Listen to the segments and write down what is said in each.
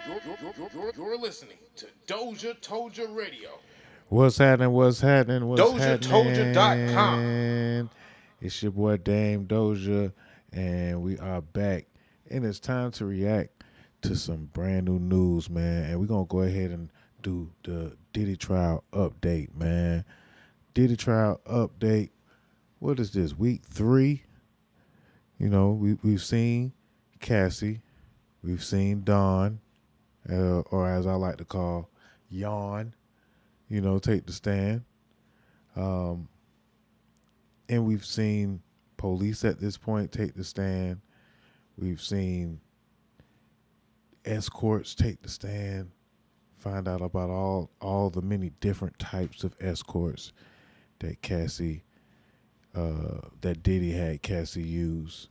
You're listening to Doja Told Ya Radio. What's happening? What's happening? What's DOZHATOLDYA.COM. happening? It's your boy Dame Doja, and we are back. And it's time to react to some brand new news, man. And we're gonna go ahead and do the Diddy trial update, man. Diddy trial update. What is this? Week 3. We've seen Cassie, we've seen Dawn, or as I like to call, Yawn. Take the stand. Um, and we've seen police at this point take the stand. We've seen escorts take the stand. Find out about all the many different types of escorts that that Diddy had Cassie use,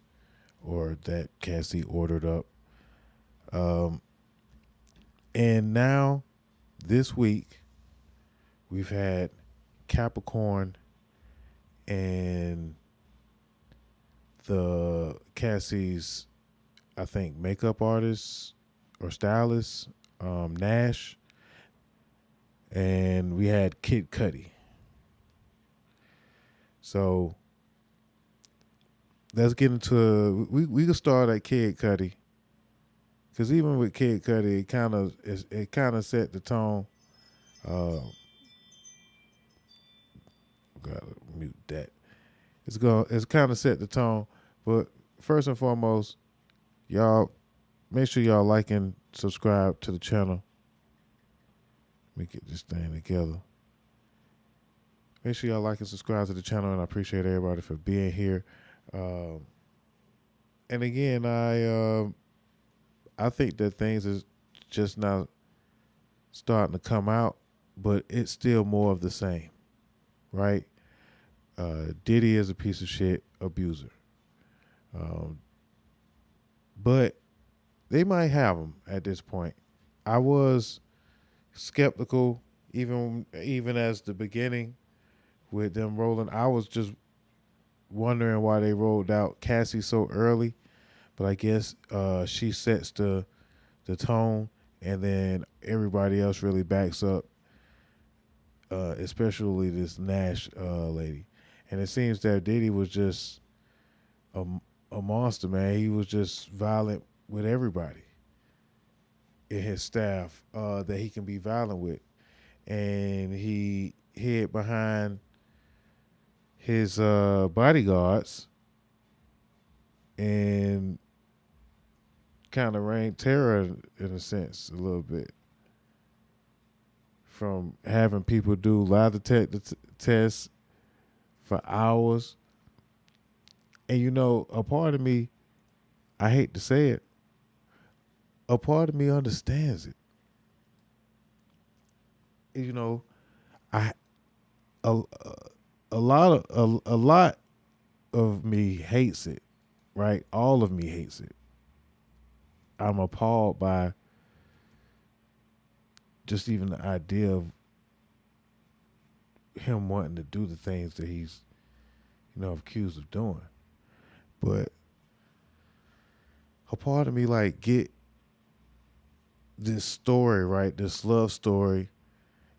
or that Cassie ordered up. Um, and now, this week, we've had Capricorn and the Cassie's, I think, makeup artist or stylist, Nash, and we had Kid Cudi. So let's get into we can start at Kid Cudi, because even with Kid Cudi, it kind of set the tone. Gotta mute that. It's kind of set the tone. But first and foremost, y'all make sure y'all like and subscribe to the channel. Let me get this thing together. Make sure y'all like and subscribe to the channel, and I appreciate everybody for being here. And again, I think that things is just now starting to come out, but it's still more of the same, right? Diddy is a piece of shit abuser. But they might have him at this point. I was skeptical even as the beginning with them rolling. I was just wondering why they rolled out Cassie so early, but I guess she sets the tone, and then everybody else really backs up, especially this Nash lady. And it seems that Diddy was just a monster, man. He was just violent with everybody in his staff that he can be violent with. And he hid behind his bodyguards and kind of reigned terror in a sense, a little bit, from having people do lie detector tests for hours. And a part of me, I hate to say it, a part of me understands it. I a, a lot of me hates it, right? All of me hates it. I'm appalled by just even the idea of him wanting to do the things that he's accused of doing. But a part of me get this story, right? This love story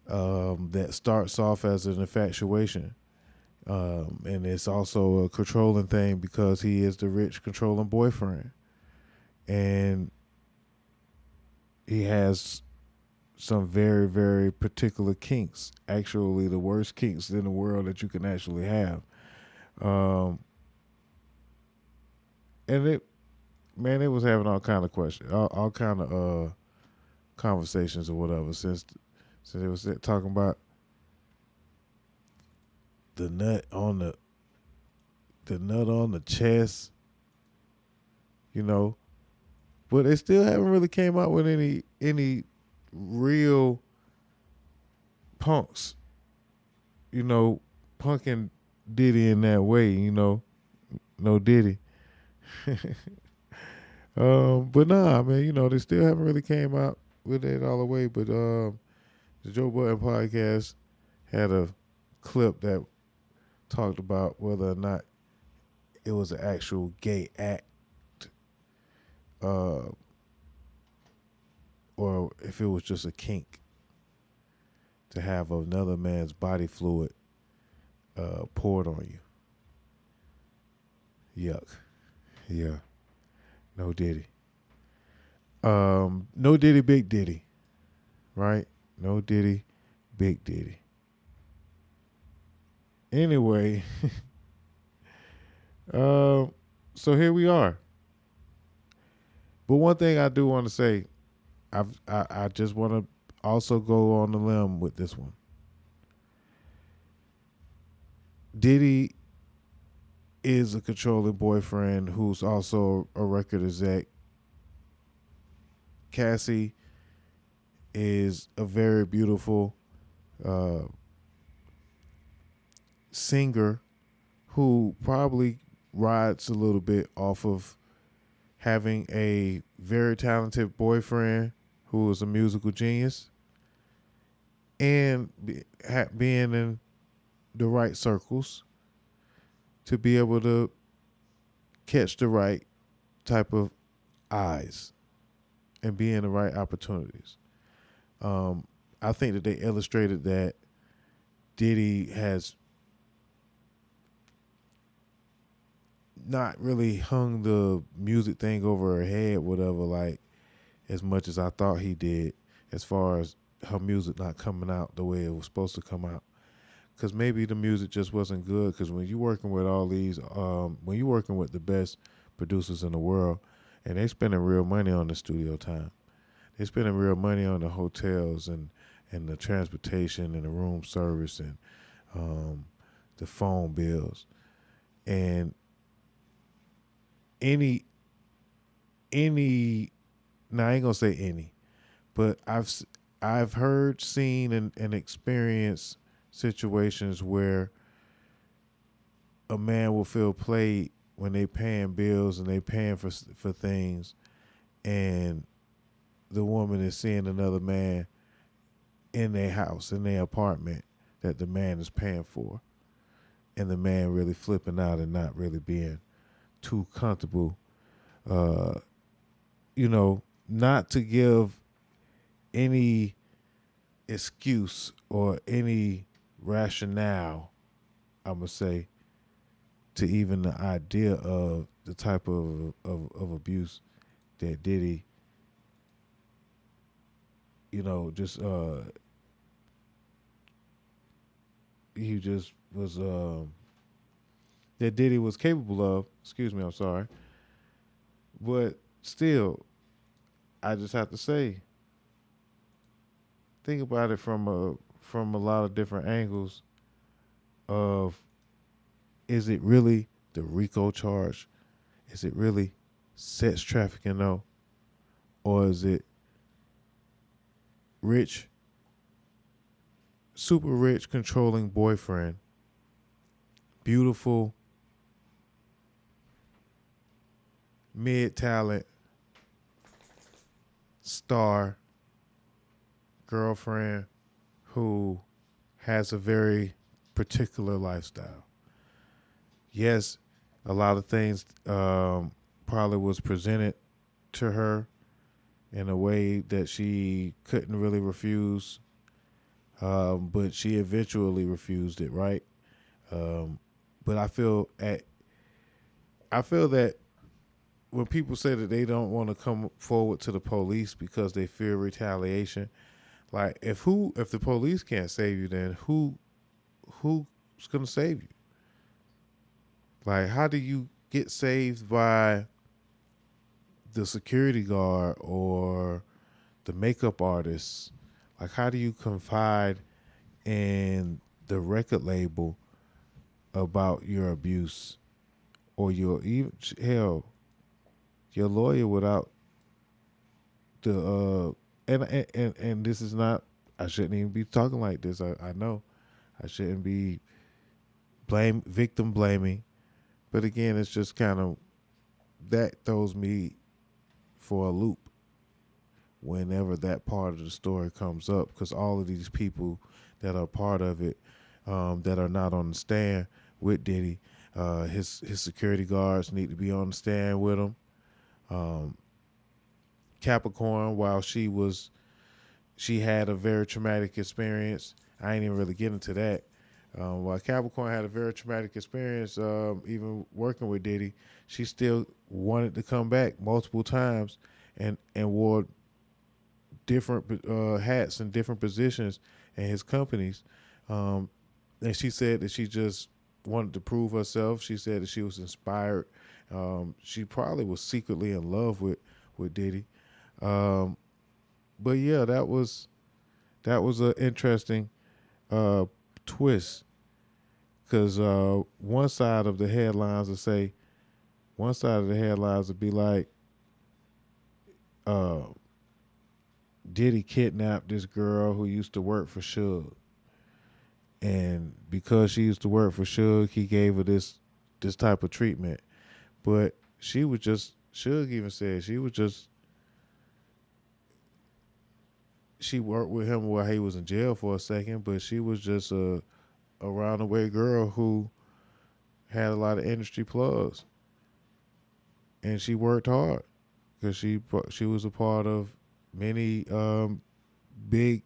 that starts off as an infatuation. And it's also a controlling thing because he is the rich, controlling boyfriend. And he has some very, very particular kinks. Actually, the worst kinks in the world that you can actually have. And it was having all kind of questions, all kind of conversations or whatever, since it was talking about the nut on the chest, but they still haven't really came out with any real punks, punking Diddy in that way, no Diddy. But nah, man, they still haven't really came out with it all the way. But the Joe Budden podcast had a clip that talked about whether or not it was an actual gay act. or if it was just a kink to have another man's body fluid poured on you. Yuck. Yeah. No Diddy. No Diddy, Big Diddy. Right? No Diddy, Big Diddy. Anyway, so here we are. But one thing I do want to say, I just want to also go on the limb with this one. Diddy is a controlling boyfriend who's also a record exec. Cassie is a very beautiful singer who probably rides a little bit off of having a very talented boyfriend who is a musical genius and being in the right circles to be able to catch the right type of eyes and be in the right opportunities. I think that they illustrated that Diddy has not really hung the music thing over her head, whatever, like as much as I thought he did, as far as her music not coming out the way it was supposed to come out. Because maybe the music just wasn't good. Because when you're working with all these, when you're working with the best producers in the world, and they spending real money on the studio time, they spending real money on the hotels and the transportation and the room service and the phone bills, and any now I ain't gonna say any, but I've heard, seen, and experienced situations where a man will feel played when they paying bills and they paying for things, and the woman is seeing another man in their house, in their apartment that the man is paying for, and the man really flipping out and not really being too comfortable, not to give any excuse or any rationale, I'm going to say, to even the idea of the type of abuse that Diddy, just he just was that Diddy was capable of. Excuse me, I'm sorry. But still, I just have to say, think about it from a lot of different angles of, is it really the RICO charge? Is it really sex trafficking though? Or is it rich, super rich, controlling boyfriend, beautiful, mid-talent, star, girlfriend who has a very particular lifestyle? Yes, a lot of things probably was presented to her in a way that she couldn't really refuse, but she eventually refused it, right? But I feel that when people say that they don't want to come forward to the police because they fear retaliation, like if the police can't save you, then who's gonna save you? Like, how do you get saved by the security guard or the makeup artist? Like, how do you confide in the record label about your abuse, or your lawyer without the and this is not, I shouldn't even be talking like this. I know I shouldn't be victim blaming, but again, it's just kind of, that throws me for a loop whenever that part of the story comes up, because all of these people that are part of it, that are not on the stand with Diddy, his security guards need to be on the stand with him. Capricorn, while she had a very traumatic experience. I ain't even really get into that. While Capricorn had a very traumatic experience, even working with Diddy, she still wanted to come back multiple times and wore different hats and different positions in his companies. And she said that she just wanted to prove herself. She said that she was inspired. She probably was secretly in love with Diddy. But yeah, that was an interesting twist, because one side of the headlines would be like, Diddy kidnapped this girl who used to work for Suge, and because she used to work for Suge, he gave her this type of treatment. But she was just, Suge even said she worked with him while he was in jail for a second, but she was just a around the way girl who had a lot of industry plugs, and she worked hard because she was a part of many big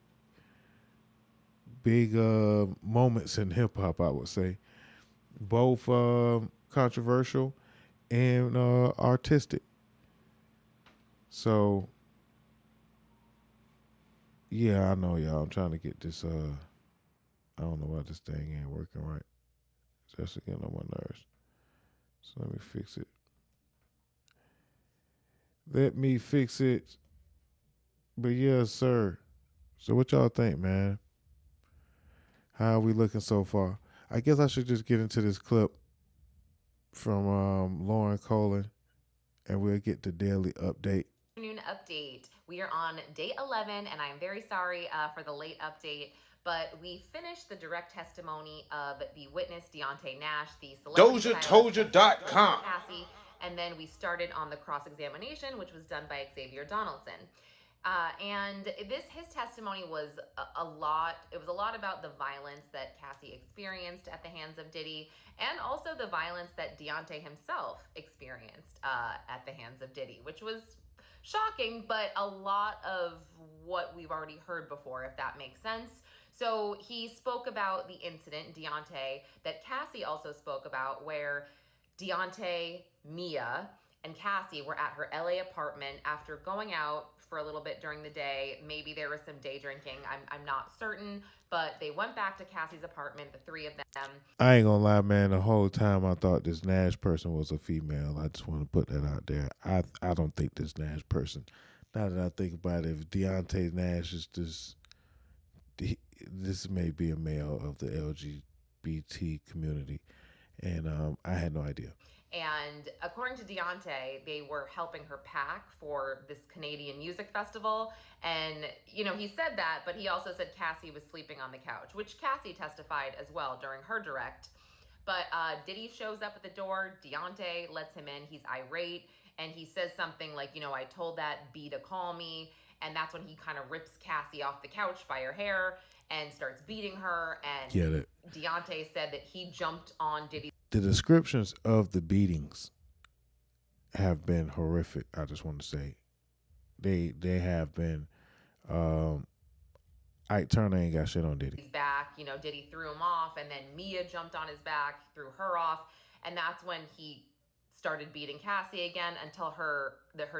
moments in hip hop, I would say, both controversial and artistic. So yeah, I know, y'all. I'm trying to get this. I don't know why this thing ain't working right. It's just getting on my nerves. So let me fix it. But yes, sir. So what y'all think, man? How are we looking so far? I guess I should just get into this clip from Lauren Conlin, and we'll get the daily update. Afternoon update. We are on day 11, and I'm very sorry for the late update, but we finished the direct testimony of the witness, Deodre Nash, the celebrity DOZHATOLDYA.COM. Cassie, and then we started on the cross-examination, which was done by Xavier Donaldson. And his testimony was a lot. It was a lot about the violence that Cassie experienced at the hands of Diddy, and also the violence that Deontay himself experienced at the hands of Diddy, which was shocking, but a lot of what we've already heard before, if that makes sense. So he spoke about the incident, Deontay, that Cassie also spoke about, where Deontay, Mia, and Cassie were at her LA apartment after going out for a little bit during the day. Maybe there was some day drinking. I'm not certain, but they went back to Cassie's apartment, the three of them. I ain't gonna lie, man. The whole time I thought this Nash person was a female. I just want to put that out there. I don't think this Nash person. Now that I think about it, if Deontay Nash is this may be a male of the LGBT community, and I had no idea. And according to Deontay, they were helping her pack for this Canadian music festival. And, he said that, but he also said Cassie was sleeping on the couch, which Cassie testified as well during her direct. But Diddy shows up at the door. Deontay lets him in. He's irate. And he says something like, I told that B to call me. And that's when he kind of rips Cassie off the couch by her hair and starts beating her. And Deontay said that he jumped on Diddy. The descriptions of the beatings have been horrific. I just want to say they have been. Ike Turner ain't got shit on Diddy. He's back, Diddy threw him off, and then Mia jumped on his back, threw her off, and that's when he started beating Cassie again until her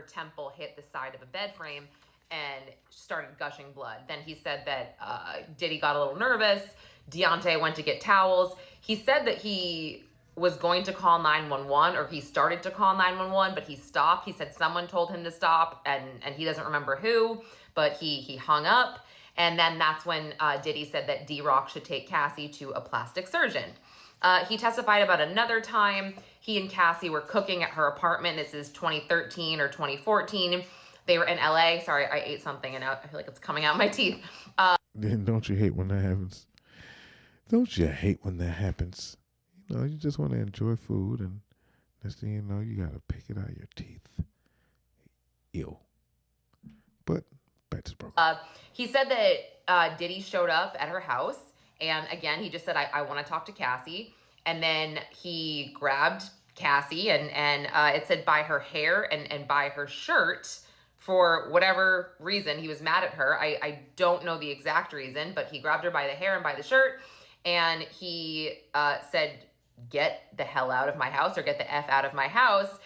temple hit the side of a bed frame and started gushing blood. Then he said that Diddy got a little nervous. Deontay went to get towels. He said that he was going to call 911, or he started to call 911, but he stopped. He said someone told him to stop, and he doesn't remember who, but he hung up. And then that's when Diddy said that D-Rock should take Cassie to a plastic surgeon. He testified about another time he and Cassie were cooking at her apartment. This is 2013 or 2014. They were in LA. Sorry, I ate something and I feel like it's coming out my teeth. Don't you hate when that happens? Don't you hate when that happens? You just want to enjoy food, and next thing you know, you got to pick it out of your teeth. Ew. But back to the program. He said that Diddy showed up at her house, and again, he just said, I want to talk to Cassie. And then he grabbed Cassie, and it said by her hair and by her shirt, for whatever reason, he was mad at her. I don't know the exact reason, but he grabbed her by the hair and by the shirt, and he said, "Get the hell out of my house," or "Get the F out of my house,"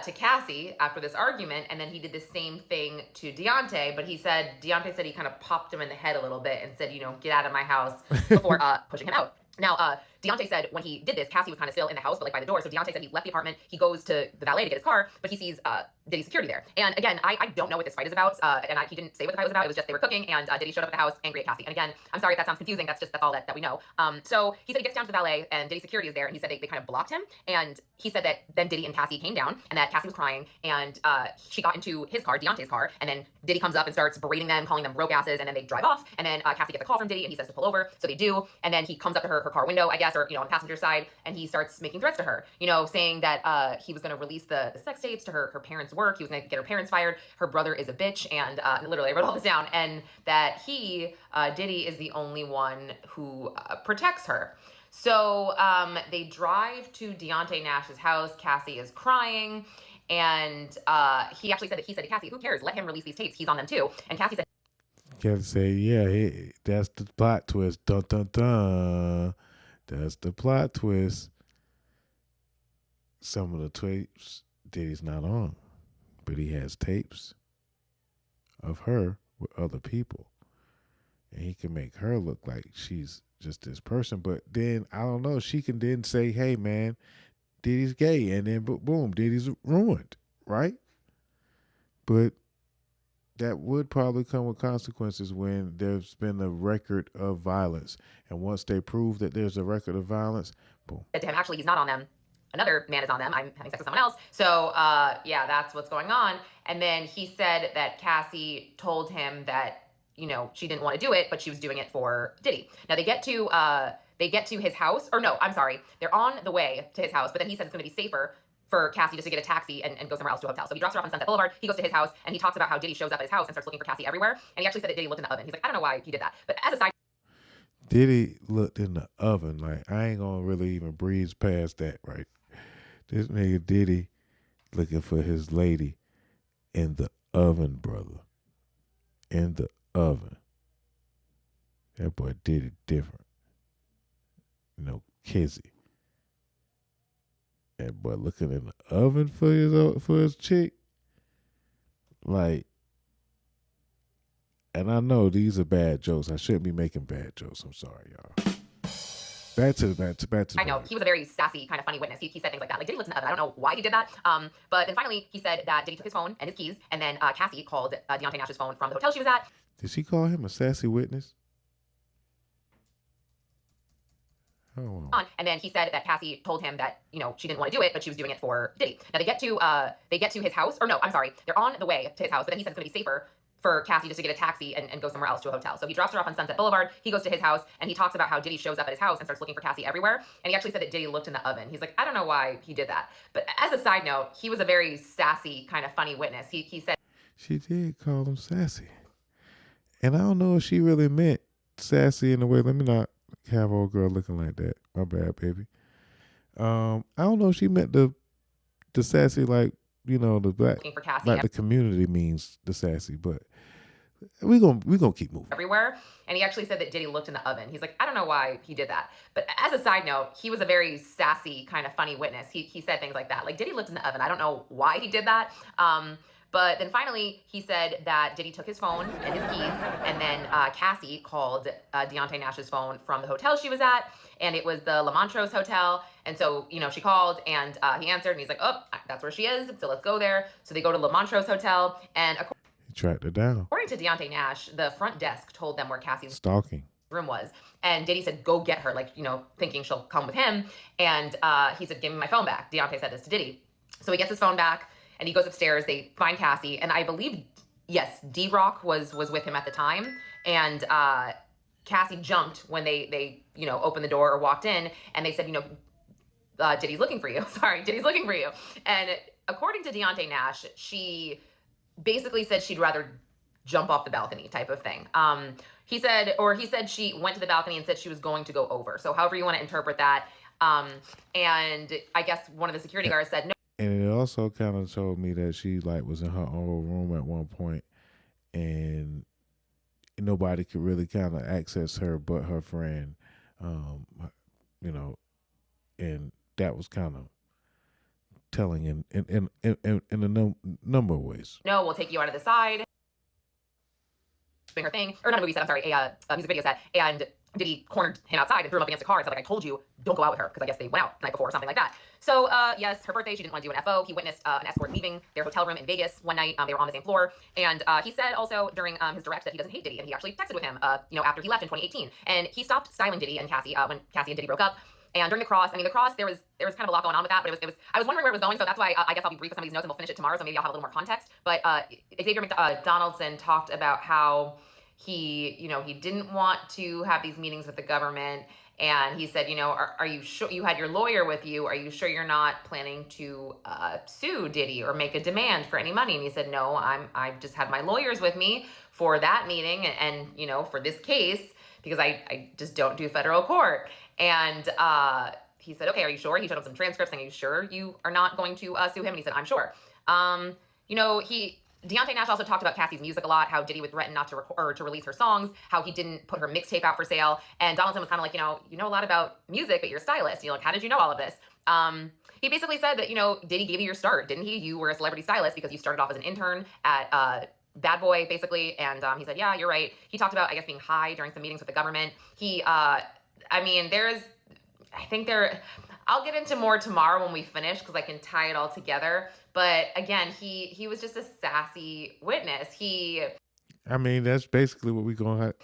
to Cassie after this argument. And then he did the same thing to Deontay, but Deontay said he kind of popped him in the head a little bit and said, "Get out of my house," before pushing him out. Now, Deontay said when he did this, Cassie was kind of still in the house, but like by the door. So Deontay said he left the apartment. He goes to the valet to get his car, but he sees Diddy's security there. And again, I don't know what this fight is about. He didn't say what the fight was about. It was just they were cooking, and Diddy showed up at the house angry at Cassie. And again, I'm sorry if that sounds confusing. That's all that we know. So he said he gets down to the valet, and Diddy's security is there, and he said they kind of blocked him. And he said that then Diddy and Cassie came down, and that Cassie was crying, and she got into his car, Deontay's car, and then Diddy comes up and starts berating them, calling them broke asses, and then they drive off. And then Cassie gets a call from Diddy, and he says to pull over, so they do. And then he comes up to her car window, I guess, or on the passenger side, and he starts making threats to her, saying that he was going to release the sex tapes to her parents' work. He was going to get her parents fired. Her brother is a bitch, and literally I wrote all this down, and that Diddy is the only one who protects her. So they drive to Deontay Nash's house. Cassie is crying, and he actually said to Cassie, "Who cares? Let him release these tapes. He's on them too." And Cassie said, Cassie say, "Yeah, that's the plot twist. Dun dun dun. That's the plot twist." Some of the tapes Diddy's not on, but he has tapes of her with other people, and he can make her look like she's just this person. But then I don't know. She can then say, "Hey, man, Diddy's gay," and then boom, Diddy's ruined, right? But that would probably come with consequences when there's been a record of violence, and once they prove that there's a record of violence, boom. To him, actually, he's not on them. Another man is on them. I'm having sex with someone else. So, yeah, that's what's going on. And then he said that Cassie told him that, she didn't want to do it, but she was doing it for Diddy. Now they get to his house, or no, I'm sorry. They're on the way to his house, but then he says it's going to be safer for Cassie just to get a taxi and go somewhere else to a hotel. So he drops her off on Sunset Boulevard. He goes to his house, and he talks about how Diddy shows up at his house and starts looking for Cassie everywhere. And he actually said that Diddy looked in the oven. He's like, I don't know why he did that. But as a side, Diddy looked in the oven. Like, I ain't gonna really even breeze past that, right? This nigga Diddy looking for his lady in the oven, brother. In the oven. That boy Diddy different. Kizzy. That boy looking in the oven for his chick. Like, and I know these are bad jokes. I shouldn't be making bad jokes. I'm sorry, y'all. Back to I know he was a very sassy, kind of funny witness. He said things like that. Like, Diddy looked in the oven. I don't know why he did that. But then finally he said that Diddy took his phone and his keys, and then Cassie called Deontay Nash's phone from the hotel she was at. Did she call him a sassy witness? Oh. And then he said that Cassie told him that, she didn't want to do it, but she was doing it for Diddy. Now they get to his house, or no, I'm sorry. They're on the way to his house, but then he says it's going to be safer for Cassie just to get a taxi and go somewhere else to a hotel. So he drops her off on Sunset Boulevard. He goes to his house, and he talks about how Diddy shows up at his house and starts looking for Cassie everywhere. And he actually said that Diddy looked in the oven. He's like, I don't know why he did that. But as a side note, he was a very sassy, kind of funny witness. He said she did call him sassy. And I don't know if she really meant sassy in the way. Let me not have old girl looking like that. My bad, baby. I don't know if she meant the sassy like, the black, like the community means the sassy, but we gonna keep moving. Everywhere. And he actually said that Diddy looked in the oven. He's like, I don't know why he did that. But as a side note, he was a very sassy, kind of funny witness. He said things like that. Like, Diddy looked in the oven. I don't know why he did that. But then finally, he said that Diddy took his phone and his keys, and then Cassie called Deontay Nash's phone from the hotel she was at, and it was the La Montrose Hotel. And so, she called, and he answered, and he's like, oh, that's where she is, so let's go there. So they go to La Montrose Hotel, and he tracked her down. According to Deontay Nash, the front desk told them where Cassie's stalking room was. And Diddy said, go get her, like, thinking she'll come with him. And he said, give me my phone back. Deontay said this to Diddy. So he gets his phone back, and he goes upstairs. They find Cassie, and I believe, yes, D-Rock was with him at the time. And Cassie jumped when they opened the door or walked in, and they said, Diddy's looking for you. Sorry, Diddy's looking for you. And according to Deontay Nash, she basically said she'd rather jump off the balcony type of thing. He said she went to the balcony and said she was going to go over. So however you want to interpret that. And I guess one of the security guards said, no. And it also kind of told me that she like was in her own room at one point, and nobody could really kind of access her but her friend, um, you know, and that was kind of telling in a number of ways. No, we'll take you out of the side. Doing her thing, or not a movie set. I'm sorry, a music video set, and Diddy cornered him outside and threw him up against a car and said, like, I told you, don't go out with her, because I guess they went out the night before or something like that. So, yes, her birthday, she didn't want to do an FO. He witnessed an escort leaving their hotel room in Vegas one night. They were on the same floor, and he said also during his direct that he doesn't hate Diddy, and he actually texted with him, after he left in 2018, and he stopped styling Diddy and Cassie when Cassie and Diddy broke up. And during the cross, the cross, there was kind of a lot going on with that, but it was I was wondering where it was going, so that's why I guess I'll be brief with some of these notes and we'll finish it tomorrow, so maybe I'll have a little more context. But Xavier Donaldson talked about how he didn't want to have these meetings with the government. And he said, are you sure you had your lawyer with you? Are you sure you're not planning to sue Diddy or make a demand for any money? And he said, no, I just had my lawyers with me for that meeting and for this case, because I just don't do federal court. And he said, okay, are you sure? He showed him some transcripts saying, are you sure you are not going to sue him? And he said, I'm sure. Deodre Nash also talked about Cassie's music a lot, how Diddy would threaten not to record to release her songs, how he didn't put her mixtape out for sale. And Donaldson was kind of like, you know a lot about music, but you're a stylist. Like, how did you know all of this? He basically said that, Diddy gave you your start, didn't he? You were a celebrity stylist because you started off as an intern at Bad Boy, basically. And he said, yeah, you're right. He talked about, I guess, being high during some meetings with the government. I'll get into more tomorrow when we finish because I can tie it all together. But again, he was just a sassy witness. That's basically what we're going to have.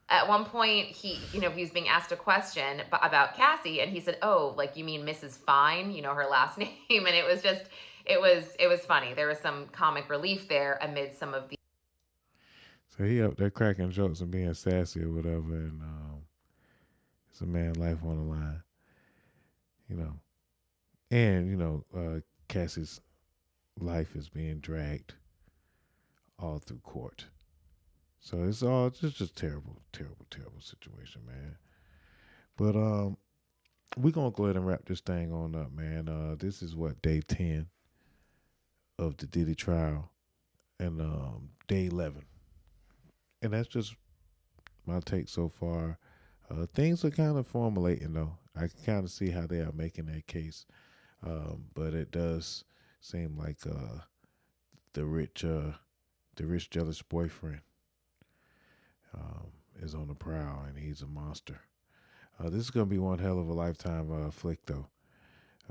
At one point, he was being asked a question about Cassie, and he said, "Oh, like you mean Mrs. Fine? Her last name?" And it was funny. There was some comic relief there amid some of the. So he up there cracking jokes and being sassy or whatever, and it's a man life on the line, and Cassie's life is being dragged all through court. So it's just terrible, terrible, terrible situation, man. But we're gonna go ahead and wrap this thing on up, man. This is what day 10 of the Diddy trial, and day 11, and that's just my take so far. Things are kind of formulating though. I can kind of see how they are making their case, but it does seem like the rich jealous boyfriend is on the prowl, and he's a monster. This is gonna be one hell of a lifetime flick, though.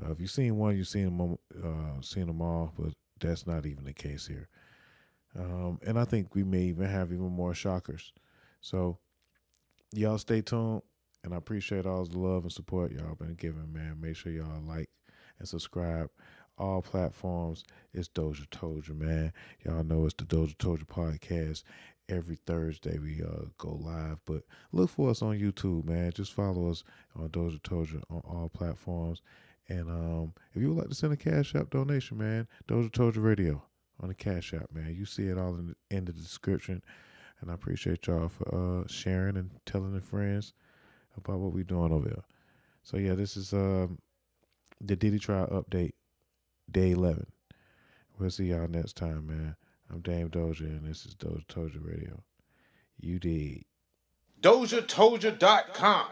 If you've seen one, you've seen them all, but that's not even the case here. And I think we may even have even more shockers. So y'all stay tuned, and I appreciate all the love and support y'all been giving, man. Make sure y'all like and subscribe. All platforms. It's Doja Told You, man. Y'all know it's the Doja Told You podcast. Every Thursday we go live, but look for us on YouTube, man. Just follow us on Doja Told You on all platforms. And if you would like to send a Cash App donation, man, Doja Told You Radio on the Cash App, man. You see it all in the description. And I appreciate y'all for sharing and telling your friends about what we're doing over there. So yeah, this is the Diddy trial update, day 11. We'll see y'all next time, man. I'm Dame Doja, and this is Doja Told You Radio. You dig. DOZHATOLDYA.COM.